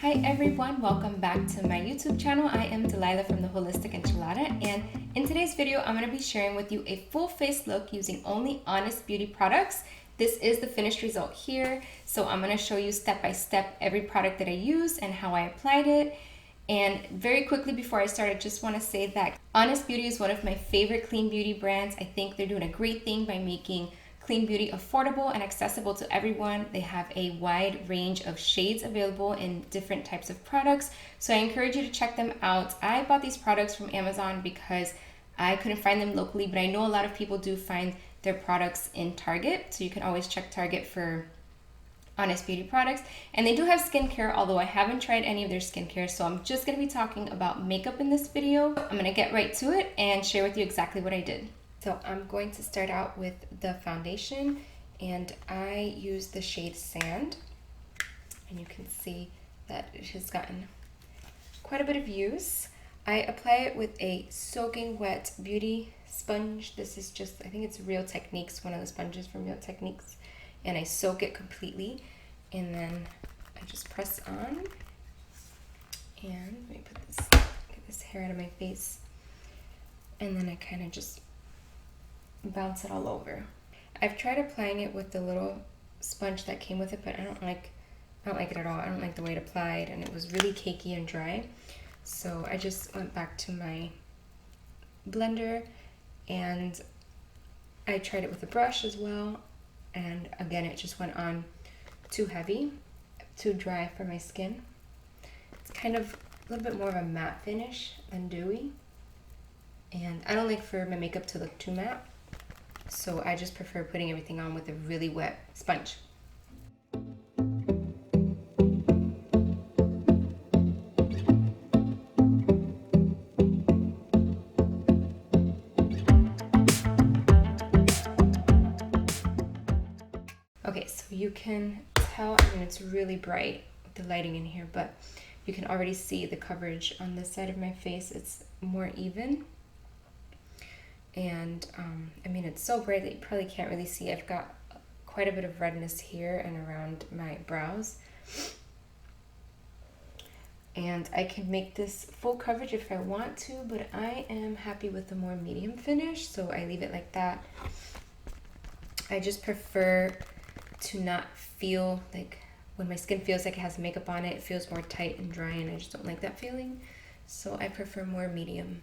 Hi everyone, welcome back to my YouTube channel. I am Delilah from the Holistic Enchilada, and in today's video I'm going to be sharing with you a full face look using only Honest Beauty products. This is the finished result here, so I'm going to show you step by step every product that I used and how I applied it. And very quickly before I start, I just want to say that Honest Beauty is one of my favorite clean beauty brands. I think they're doing a great thing by making clean beauty affordable and accessible to everyone. They have a wide range of shades available in different types of products, so I encourage you to check them out. I bought these products from Amazon because I couldn't find them locally, but I know a lot of people do find their products in Target, so you can always check Target for Honest Beauty products. And they do have skincare, although I haven't tried any of their skincare, so I'm just going to be talking about makeup in this video. I'm going to get right to it and share with you exactly what I did. So I'm going to start out with the foundation, and I use the shade Sand, and you can see that it has gotten quite a bit of use. I apply it with a soaking wet beauty sponge. This is just, I think it's Real Techniques, one of the sponges from Real Techniques, and I soak it completely, and then I just press on, and let me put this, get this hair out of my face, and then I kind of just bounce it all over. I've tried applying it with the little sponge that came with it, but I don't like it at all. I don't like the way it applied, and it was really cakey and dry. So I just went back to my blender, and I tried it with a brush as well, and again it just went on too heavy, too dry for my skin. It's kind of a little bit more of a matte finish than dewy, and I don't like for my makeup to look too matte. So I just prefer putting everything on with a really wet sponge. Okay, so you can tell, I mean, it's really bright with the lighting in here, but you can already see the coverage on this side of my face. It's more even. And I mean, it's so bright that you probably can't really see. I've got quite a bit of redness here and around my brows. And I can make this full coverage if I want to, but I am happy with the more medium finish, so I leave it like that. I just prefer to not feel like, when my skin feels like it has makeup on it, it feels more tight and dry, and I just don't like that feeling. So I prefer more medium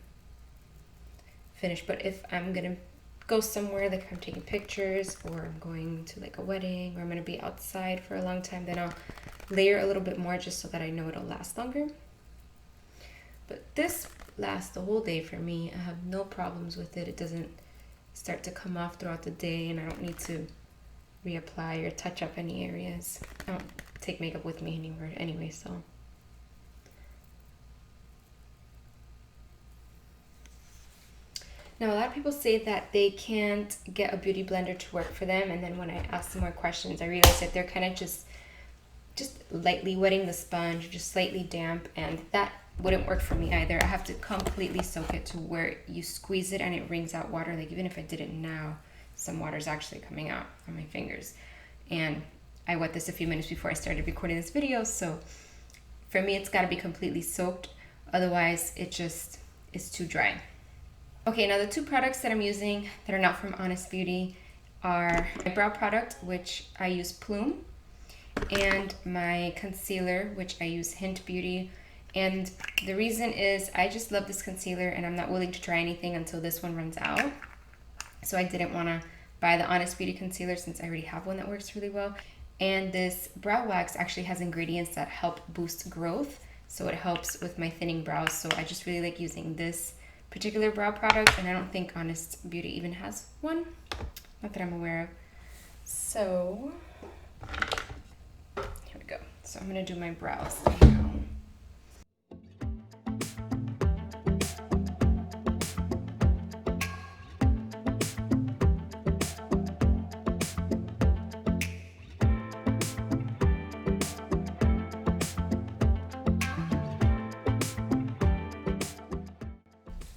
finish. But if I'm gonna go somewhere, like if I'm taking pictures, or I'm going to like a wedding, or I'm gonna be outside for a long time, then I'll layer a little bit more just so that I know it'll last longer. But this lasts the whole day for me. I have no problems with it. It doesn't start to come off throughout the day, and I don't need to reapply or touch up any areas. I don't take makeup with me anywhere anyway, so. Now, a lot of people say that they can't get a beauty blender to work for them, and then when I ask them more questions, I realize that they're kind of just lightly wetting the sponge, just slightly damp, and that wouldn't work for me either. I have to completely soak it to where you squeeze it and it wrings out water. Like even if I did it now, some water's actually coming out on my fingers. And I wet this a few minutes before I started recording this video, so for me it's got to be completely soaked, otherwise it just is too dry. Okay, now the two products that I'm using that are not from Honest Beauty are my brow product, which I use Plume, and my concealer, which I use Hint Beauty. And the reason is I just love this concealer, and I'm not willing to try anything until this one runs out. So I didn't want to buy the Honest Beauty concealer since I already have one that works really well. And this brow wax actually has ingredients that help boost growth, so it helps with my thinning brows. So I just really like using this particular brow product, and I don't think Honest Beauty even has one, not that I'm aware of. So here we go. So I'm gonna do my brows now.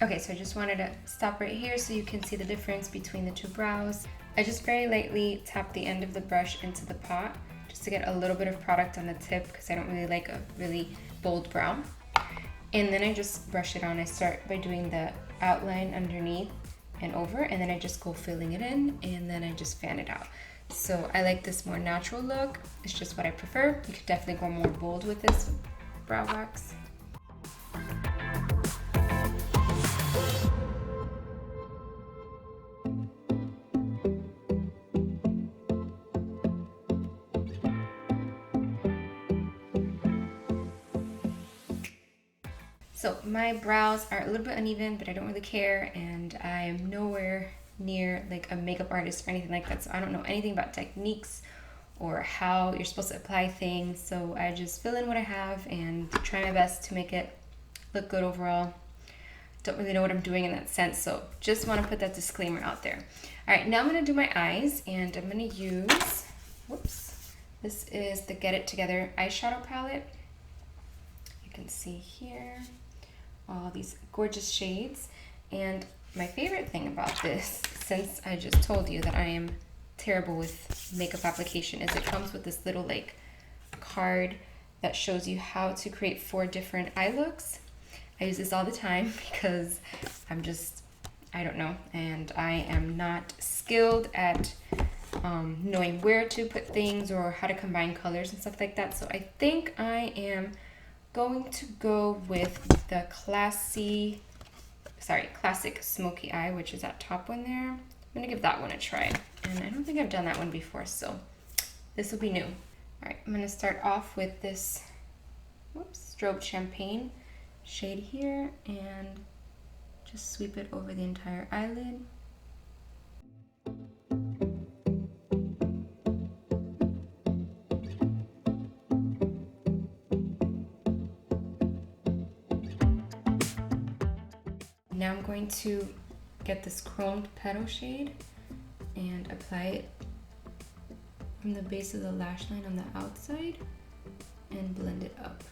Okay, so I just wanted to stop right here so you can see the difference between the two brows. I just very lightly tap the end of the brush into the pot just to get a little bit of product on the tip because I don't really like a really bold brow. And then I just brush it on. I start by doing the outline underneath and over, and then I just go filling it in, and then I just fan it out. So I like this more natural look. It's just what I prefer. You could definitely go more bold with this brow wax. So my brows are a little bit uneven, but I don't really care, and I am nowhere near like a makeup artist or anything like that, so I don't know anything about techniques or how you're supposed to apply things. So I just fill in what I have and try my best to make it look good overall. Don't really know what I'm doing in that sense, so just want to put that disclaimer out there. All right, now I'm going to do my eyes, and I'm going to use, this is the Get It Together eyeshadow palette. You can see here all these gorgeous shades. And my favorite thing about this, since I just told you that I am terrible with makeup application, is it comes with this little like card that shows you how to create 4 different eye looks. I use this all the time because I don't know, and I am not skilled at knowing where to put things or how to combine colors and stuff like that. So I think I am going to go with the classic smoky eye, which is that top one there. I'm gonna give that one a try, and I don't think I've done that one before, so this will be new. All right, I'm gonna start off with this Strobe Champagne shade here, and just sweep it over the entire eyelid. Now I'm going to get this chromed petal shade and apply it from the base of the lash line on the outside and blend it up.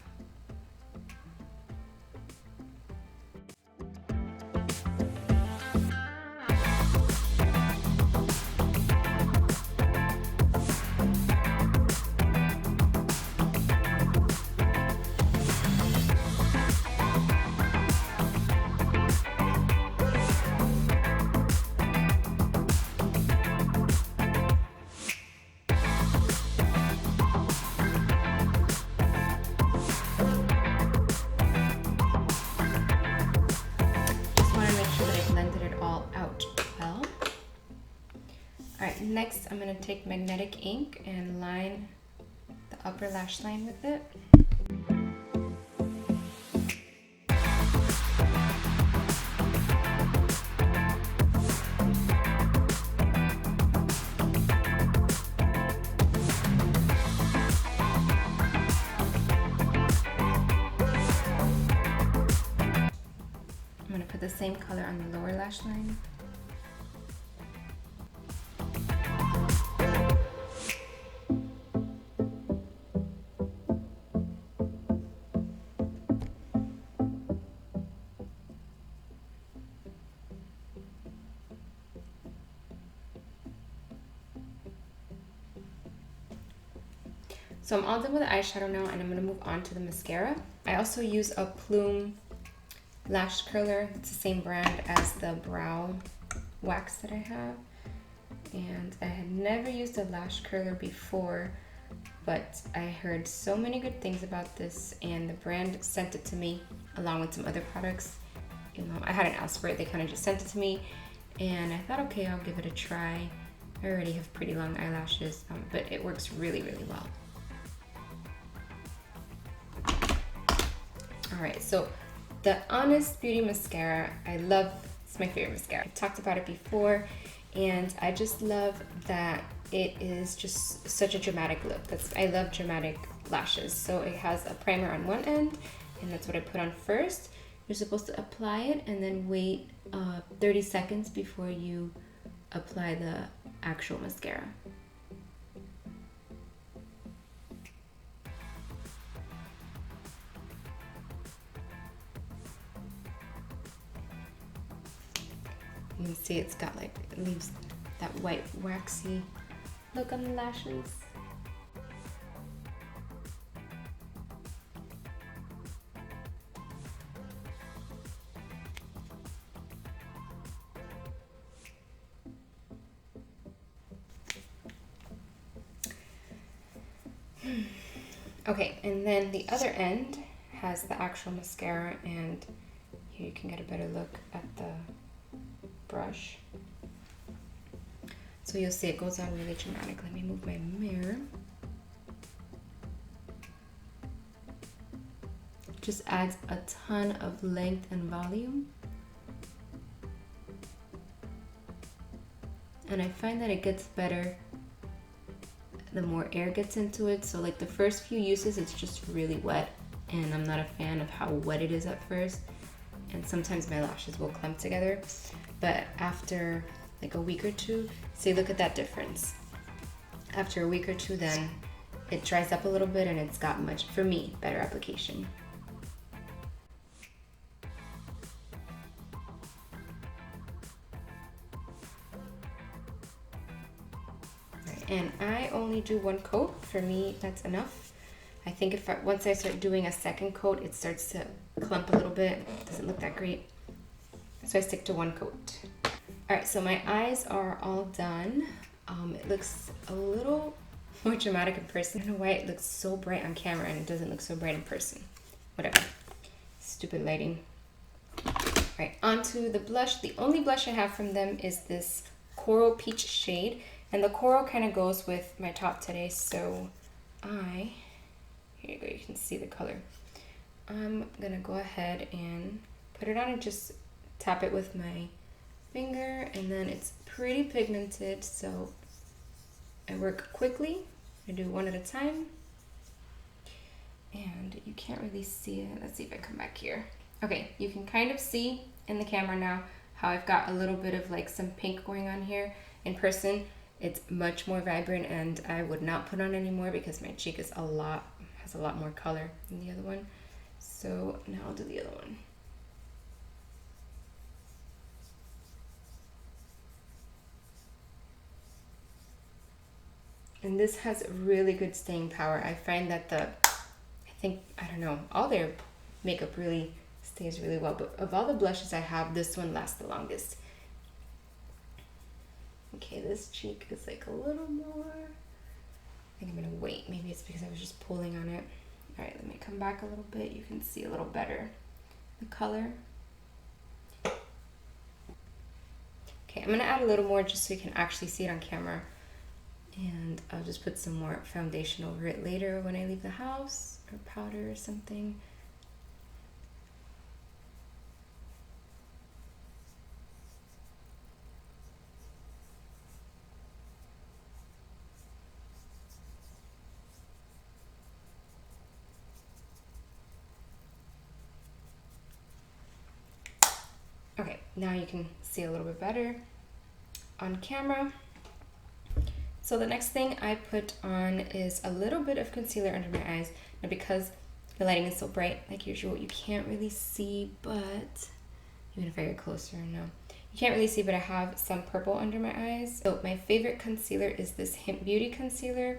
Next, I'm going to take magnetic ink and line the upper lash line with it. I'm going to put the same color on the lower lash line. So I'm all done with the eyeshadow now, and I'm going to move on to the mascara. I also use a Plume lash curler. It's the same brand as the brow wax that I have. And I had never used a lash curler before, but I heard so many good things about this, and the brand sent it to me along with some other products. You know, I hadn't asked for it, they kind of just sent it to me, and I thought, okay, I'll give it a try. I already have pretty long eyelashes, but it works really, really well. Alright, so the Honest Beauty mascara, I love, it's my favorite mascara. I've talked about it before, and I just love that it is just such a dramatic look. I love dramatic lashes. So it has a primer on one end, and that's what I put on first. You're supposed to apply it and then wait 30 seconds before you apply the actual mascara. You can see it's got it leaves that white waxy look on the lashes. Okay, and then the other end has the actual mascara, and here you can get a better look at the brush. So you'll see it goes on really dramatic. Let me move my mirror. Just adds a ton of length and volume. And I find that it gets better the more air gets into it. So like the first few uses, it's just really wet, and I'm not a fan of how wet it is at first. And sometimes my lashes will clump together. But after like a week or two, see, look at that difference. After a week or two, then it dries up a little bit and it's got much, for me, better application. And I only do one coat. For me, that's enough. I think if once I start doing a second coat, it starts to clump a little bit. It doesn't look that great. So I stick to one coat. All right, so my eyes are all done. It looks a little more dramatic in person. I don't know why it looks so bright on camera and it doesn't look so bright in person. Whatever. Stupid lighting. All right, onto the blush. The only blush I have from them is this Coral Peach shade. And the coral kind of goes with my top today. So here you go, you can see the color. I'm gonna go ahead and put it on and just tap it with my finger, and then it's pretty pigmented, so I work quickly. I do one at a time, and you can't really see it. Let's see if I come back here. Okay, you can kind of see in the camera now how I've got a little bit of like some pink going on here. In person, it's much more vibrant, and I would not put on anymore because my cheek is has a lot more color than the other one. So now I'll do the other one. And this has really good staying power. I find that I don't know, all their makeup really stays really well, but of all the blushes I have, this one lasts the longest. Okay, this cheek is like a little more. I think I'm gonna wait. Maybe it's because I was just pulling on it. All right, let me come back a little bit. You can see a little better the color. Okay, I'm gonna add a little more just so you can actually see it on camera. And I'll just put some more foundation over it later when I leave the house, or powder or something. Okay, now you can see a little bit better on camera. So the next thing I put on is a little bit of concealer under my eyes. Now because the lighting is so bright, like usual, you can't really see, but even if I get closer, no. You can't really see, but I have some purple under my eyes. So my favorite concealer is this Hint Beauty concealer.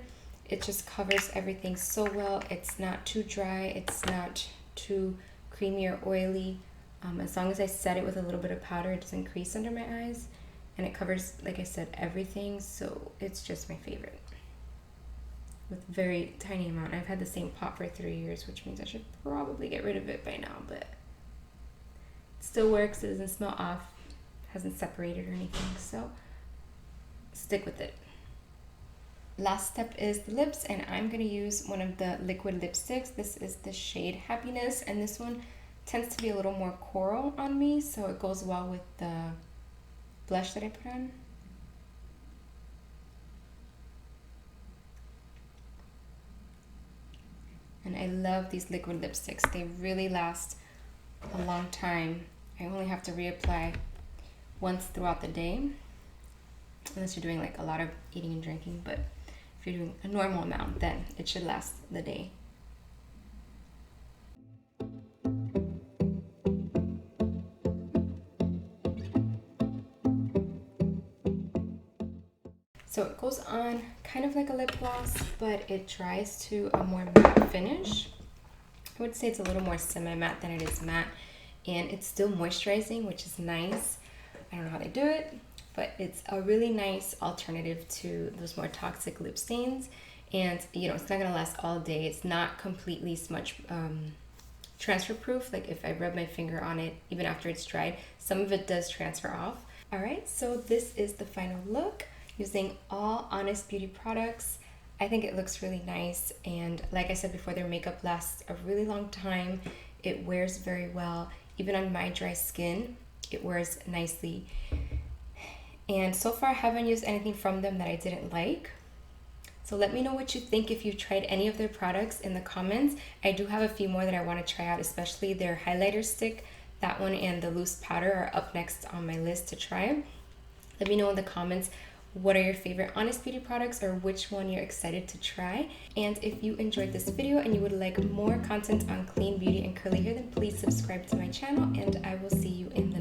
It just covers everything so well. It's not too dry, it's not too creamy or oily. As long as I set it with a little bit of powder, it doesn't crease under my eyes. And it covers, like I said, everything, so it's just my favorite. With very tiny amount. I've had the same pot for 3 years, which means I should probably get rid of it by now, but it still works. It doesn't smell off, hasn't separated or anything, so stick with it. Last step is the lips, and I'm gonna use one of the liquid lipsticks. This is the shade Happiness, and this one tends to be a little more coral on me, so it goes well with the blush that I put on. And I love these liquid lipsticks. They really last a long time. I only have to reapply once throughout the day, unless you're doing like a lot of eating and drinking, but if you're doing a normal amount, then it should last the day. So it goes on kind of like a lip gloss, but it dries to a more matte finish. I would say it's a little more semi-matte than it is matte, and it's still moisturizing, which is nice. I don't know how they do it, but it's a really nice alternative to those more toxic lip stains. and you know, it's not gonna last all day. It's not completely smudge transfer proof. Like if I rub my finger on it, even after it's dried, some of it does transfer off. All right, so this is the final look using all Honest Beauty products. I think it looks really nice, and like I said before, their makeup lasts a really long time. It wears very well. Even on my dry skin, it wears nicely. And so far I haven't used anything from them that I didn't like. So let me know what you think if you've tried any of their products in the comments. I do have a few more that I want to try out, especially their highlighter stick. That one and the loose powder are up next on my list to try. Let me know in the comments what are your favorite Honest Beauty products, or which one you're excited to try. And if you enjoyed this video and you would like more content on clean beauty and curly hair, then please subscribe to my channel, and I will see you in